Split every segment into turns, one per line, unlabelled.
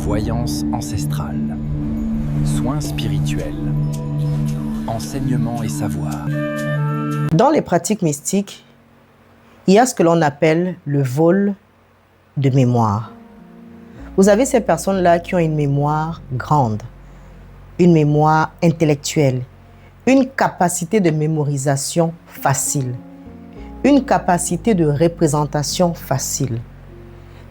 Voyance ancestrale, soins spirituels, enseignement et savoir.
Dans les pratiques mystiques, il y a ce que l'on appelle le vol de mémoire. Vous avez ces personnes-là qui ont une mémoire grande, une mémoire intellectuelle, une capacité de mémorisation facile, une capacité de représentation facile.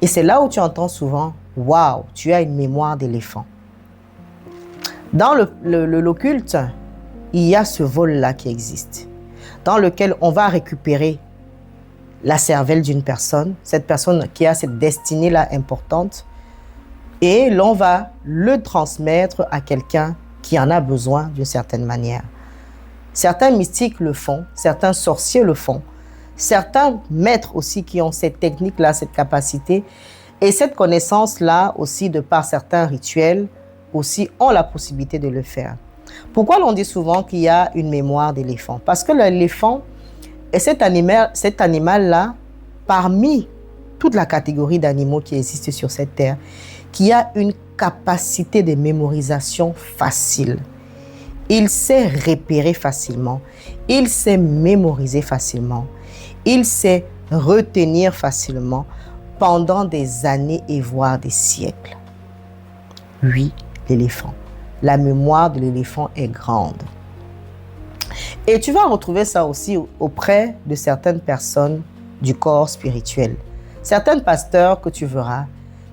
Et c'est là où tu entends souvent « Waouh, tu as une mémoire d'éléphant ». Dans l'occulte, il y a ce vol-là qui existe, dans lequel on va récupérer la cervelle d'une personne, cette personne qui a cette destinée-là importante, et l'on va le transmettre à quelqu'un qui en a besoin d'une certaine manière. Certains mystiques le font, certains sorciers le font, certains maîtres aussi qui ont cette technique-là, cette capacité, et cette connaissance-là aussi, de par certains rituels, aussi ont la possibilité de le faire. Pourquoi l'on dit souvent qu'il y a une mémoire d'éléphant? Parce que l'éléphant est cet animal-là, parmi toute la catégorie d'animaux qui existent sur cette terre, qui a une capacité de mémorisation facile. Il sait repérer facilement, il sait mémoriser facilement, il sait retenir facilement pendant des années et voire des siècles. Oui, l'éléphant. La mémoire de l'éléphant est grande. Et tu vas retrouver ça aussi auprès de certaines personnes du corps spirituel. Certains pasteurs que tu verras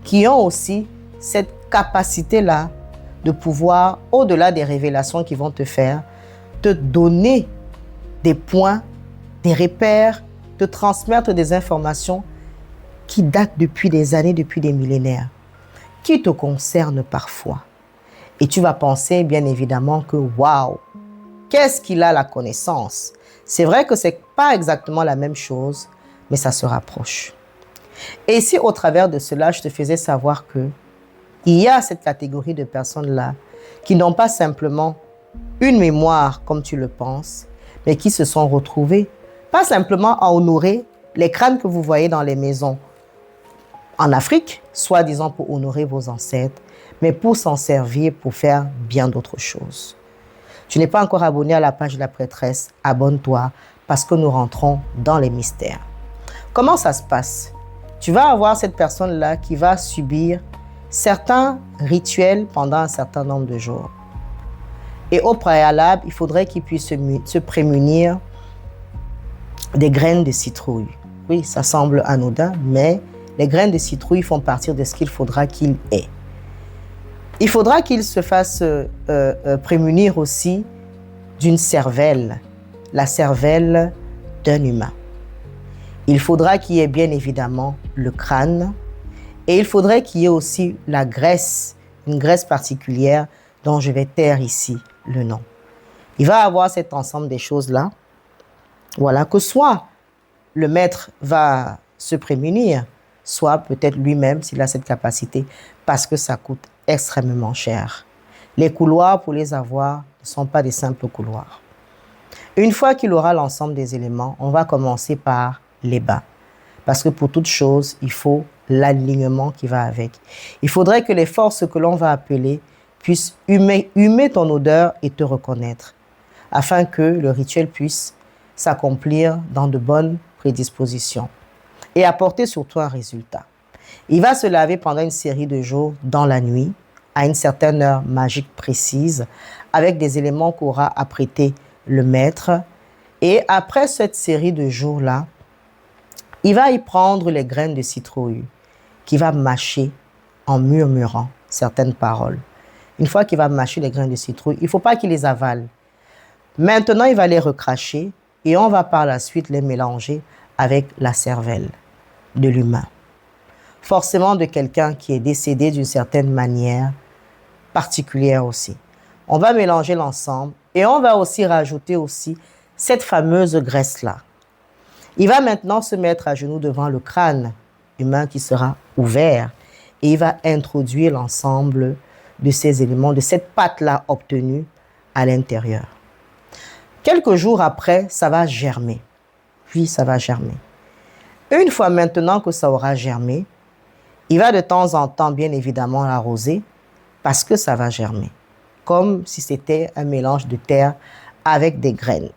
qui ont aussi cette capacité-là de pouvoir, au-delà des révélations qu'ils vont te faire, te donner des points, des repères, te transmettre des informations qui datent depuis des années, depuis des millénaires, qui te concernent parfois. Et tu vas penser bien évidemment que waouh, qu'est-ce qu'il a la connaissance? C'est vrai que ce n'est pas exactement la même chose, mais ça se rapproche. Et si au travers de cela, je te faisais savoir que il y a cette catégorie de personnes-là qui n'ont pas simplement une mémoire comme tu le penses, mais qui se sont retrouvées, pas simplement à honorer les crânes que vous voyez dans les maisons en Afrique, soi-disant pour honorer vos ancêtres, mais pour s'en servir pour faire bien d'autres choses. Tu n'es pas encore abonné à la page de la prêtresse, abonne-toi parce que nous rentrons dans les mystères. Comment ça se passe? Tu vas avoir cette personne-là qui va subir certains rituels pendant un certain nombre de jours. Et au préalable, il faudrait qu'il puisse se prémunir des graines de citrouille. Oui, ça semble anodin, mais les graines de citrouille font partie de ce qu'il faudra qu'il ait. Il faudra qu'il se fasse prémunir aussi d'une cervelle, la cervelle d'un humain. Il faudra qu'il y ait bien évidemment le crâne et il faudrait qu'il y ait aussi la graisse, une graisse particulière dont je vais taire ici le nom. Il va avoir cet ensemble des choses-là. Voilà, que soit le maître va se prémunir, soit peut-être lui-même s'il a cette capacité, parce que ça coûte extrêmement cher. Les couloirs pour les avoir ne sont pas des simples couloirs. Une fois qu'il aura l'ensemble des éléments, on va commencer par les bas. Parce que pour toute chose, il faut l'alignement qui va avec. Il faudrait que les forces que l'on va appeler puissent humer ton odeur et te reconnaître, afin que le rituel puisse s'accomplir dans de bonnes prédispositions et apporter surtout un résultat. Il va se laver pendant une série de jours dans la nuit, à une certaine heure magique précise, avec des éléments qu'aura apprêté le maître. Et après cette série de jours-là, il va y prendre les graines de citrouille qu'il va mâcher en murmurant certaines paroles. Une fois qu'il va mâcher les graines de citrouille, il ne faut pas qu'il les avale. Maintenant, il va les recracher et on va par la suite les mélanger avec la cervelle de l'humain. Forcément de quelqu'un qui est décédé d'une certaine manière particulière aussi. On va mélanger l'ensemble et on va aussi rajouter aussi cette fameuse graisse-là. Il va maintenant se mettre à genoux devant le crâne humain qui sera ouvert et il va introduire l'ensemble de ces éléments, de cette pâte-là obtenue à l'intérieur. Quelques jours après, ça va germer. Puis ça va germer. Une fois maintenant que ça aura germé, Il va de temps en temps, bien évidemment, l'arroser parce que ça va germer, comme si c'était un mélange de terre avec des graines.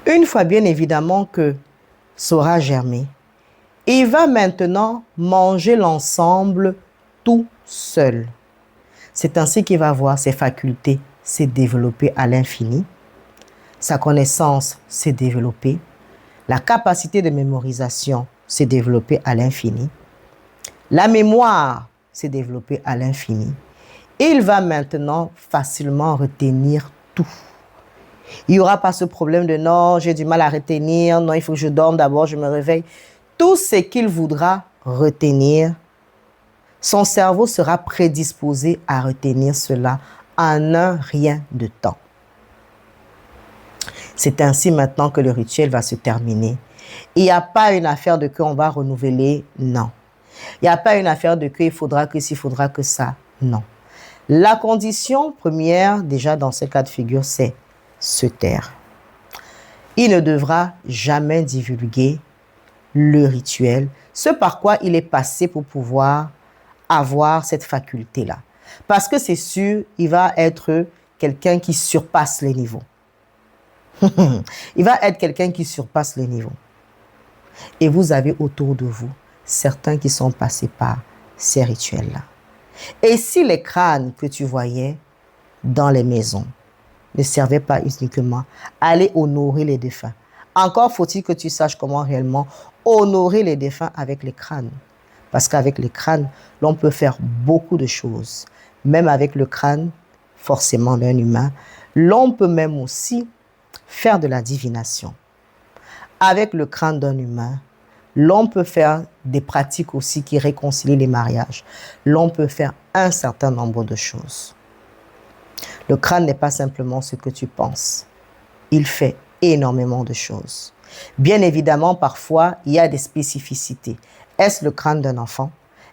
Une fois bien évidemment que ça aura germé, il va maintenant manger l'ensemble tout seul. C'est ainsi qu'il va voir ses facultés se développer à l'infini, sa connaissance se développer, la capacité de mémorisation se développer à l'infini, la mémoire se développer à l'infini. Il va maintenant facilement retenir tout. Il n'y aura pas ce problème de non, j'ai du mal à retenir, non, il faut que je dorme d'abord, je me réveille. Tout ce qu'il voudra retenir, son cerveau sera prédisposé à retenir cela en un rien de temps. C'est ainsi maintenant que le rituel va se terminer. Il n'y a pas une affaire de qu'on va renouveler, non. Il n'y a pas une affaire de qu'il faudra que ci, il faudra que ça, non. La condition première, déjà dans ce cas de figure, c'est se taire. Il ne devra jamais divulguer le rituel, ce par quoi il est passé pour pouvoir avoir cette faculté-là. Parce que c'est sûr, il va être quelqu'un qui surpasse les niveaux. Il va être quelqu'un qui surpasse les niveaux. Et vous avez autour de vous certains qui sont passés par ces rituels-là. Et si les crânes que tu voyais dans les maisons ne servaient pas uniquement à aller honorer les défunts, encore faut-il que tu saches comment réellement honorer les défunts avec les crânes. Parce qu'avec les crânes, l'on peut faire beaucoup de choses. Même avec le crâne, forcément d'un humain, l'on peut même aussi faire de la divination. Avec le crâne d'un humain, l'on peut faire des pratiques aussi qui réconcilient les mariages. L'on peut faire un certain nombre de choses. Le crâne n'est pas simplement ce que tu penses. Il fait énormément de choses. Bien évidemment, parfois, il y a des spécificités. Est-ce le crâne d'un enfant?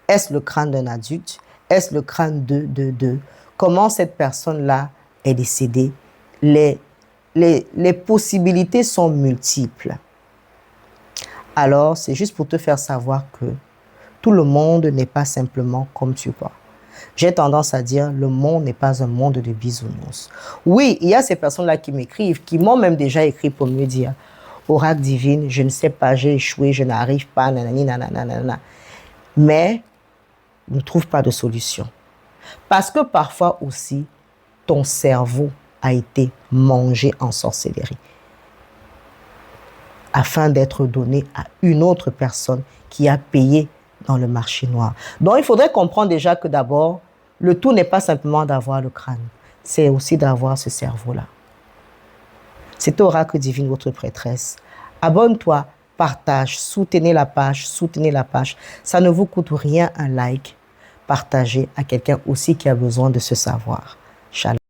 Est-ce le crâne d'un adulte? Est-ce le crâne de? Comment cette personne-là est décédée? Les possibilités sont multiples. Alors, c'est juste pour te faire savoir que tout le monde n'est pas simplement comme tu vois. J'ai tendance à dire, le monde n'est pas un monde de bisounours. Oui, il y a ces personnes-là qui m'écrivent, qui m'ont même déjà écrit pour me dire, oracle divine, je ne sais pas, j'ai échoué, je n'arrive pas, nanani, nanana. Mais ne trouve pas de solution. Parce que parfois aussi, ton cerveau a été mangé en sorcellerie afin d'être donné à une autre personne qui a payé dans le marché noir. Donc, il faudrait comprendre déjà que d'abord, le tout n'est pas simplement d'avoir le crâne, c'est aussi d'avoir ce cerveau-là. C'est Oracle Divine, votre prêtresse. Abonne-toi, partage, soutenez la page, soutenez la page. Ça ne vous coûte rien un like. Partagez à quelqu'un aussi qui a besoin de ce savoir. Shalom.